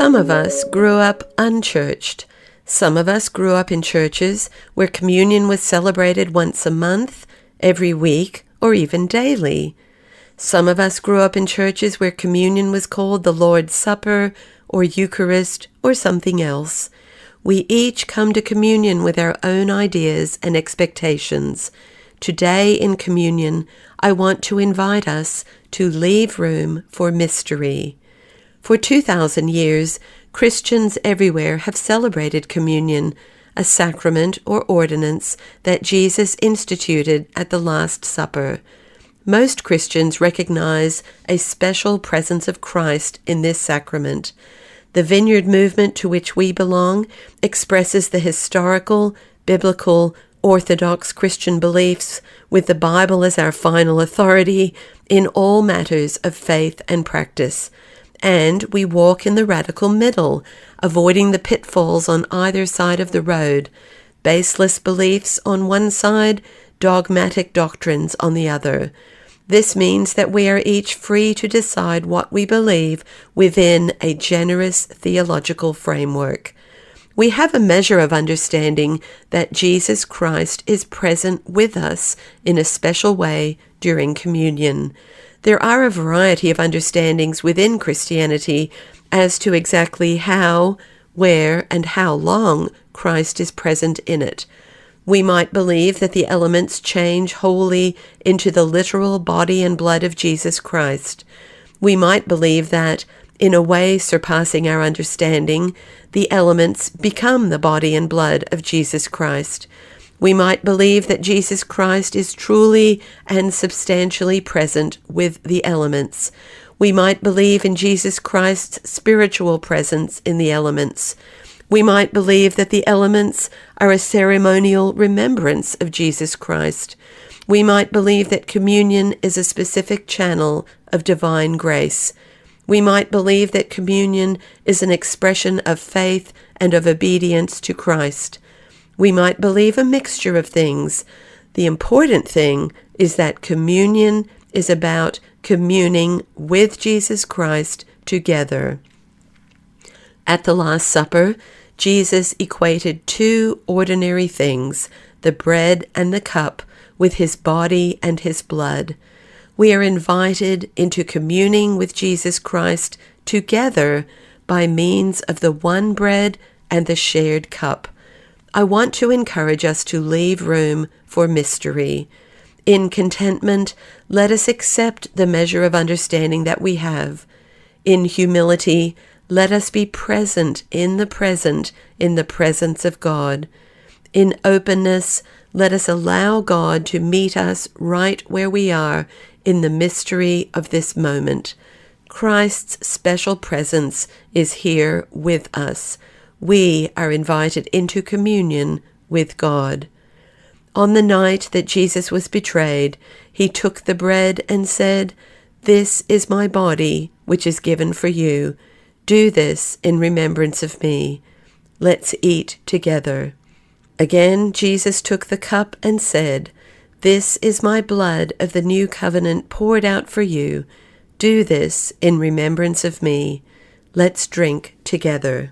Some of us grew up unchurched. Some of us grew up in churches where communion was celebrated once a month, every week, or even daily. Some of us grew up in churches where communion was called the Lord's Supper, or Eucharist, or something else. We each come to communion with our own ideas and expectations. Today in communion, I want to invite us to leave room for mystery. For 2,000 years, Christians everywhere have celebrated communion, a sacrament or ordinance that Jesus instituted at the Last Supper. Most Christians recognize a special presence of Christ in this sacrament. The Vineyard movement to which we belong expresses the historical, biblical, Orthodox Christian beliefs with the Bible as our final authority in all matters of faith and practice. And we walk in the radical middle, avoiding the pitfalls on either side of the road, baseless beliefs on one side, dogmatic doctrines on the other. This means that we are each free to decide what we believe within a generous theological framework. We have a measure of understanding that Jesus Christ is present with us in a special way during communion. There are a variety of understandings within Christianity as to exactly how, where, and how long Christ is present in it. We might believe that the elements change wholly into the literal body and blood of Jesus Christ. We might believe that, in a way surpassing our understanding, the elements become the body and blood of Jesus Christ. We might believe that Jesus Christ is truly and substantially present with the elements. We might believe in Jesus Christ's spiritual presence in the elements. We might believe that the elements are a ceremonial remembrance of Jesus Christ. We might believe that communion is a specific channel of divine grace. We might believe that communion is an expression of faith and of obedience to Christ. We might believe a mixture of things. The important thing is that communion is about communing with Jesus Christ together. At the Last Supper, Jesus equated two ordinary things, the bread and the cup, with his body and his blood. We are invited into communing with Jesus Christ together by means of the one bread and the shared cup. I want to encourage us to leave room for mystery. In contentment, let us accept the measure of understanding that we have. In humility, let us be present in the presence of God. In openness, let us allow God to meet us right where we are in the mystery of this moment. Christ's special presence is here with us. We are invited into communion with God. On the night that Jesus was betrayed, he took the bread and said, "This is my body, which is given for you. Do this in remembrance of me." Let's eat together. Again, Jesus took the cup and said, "This is my blood of the new covenant poured out for you. Do this in remembrance of me." Let's drink together.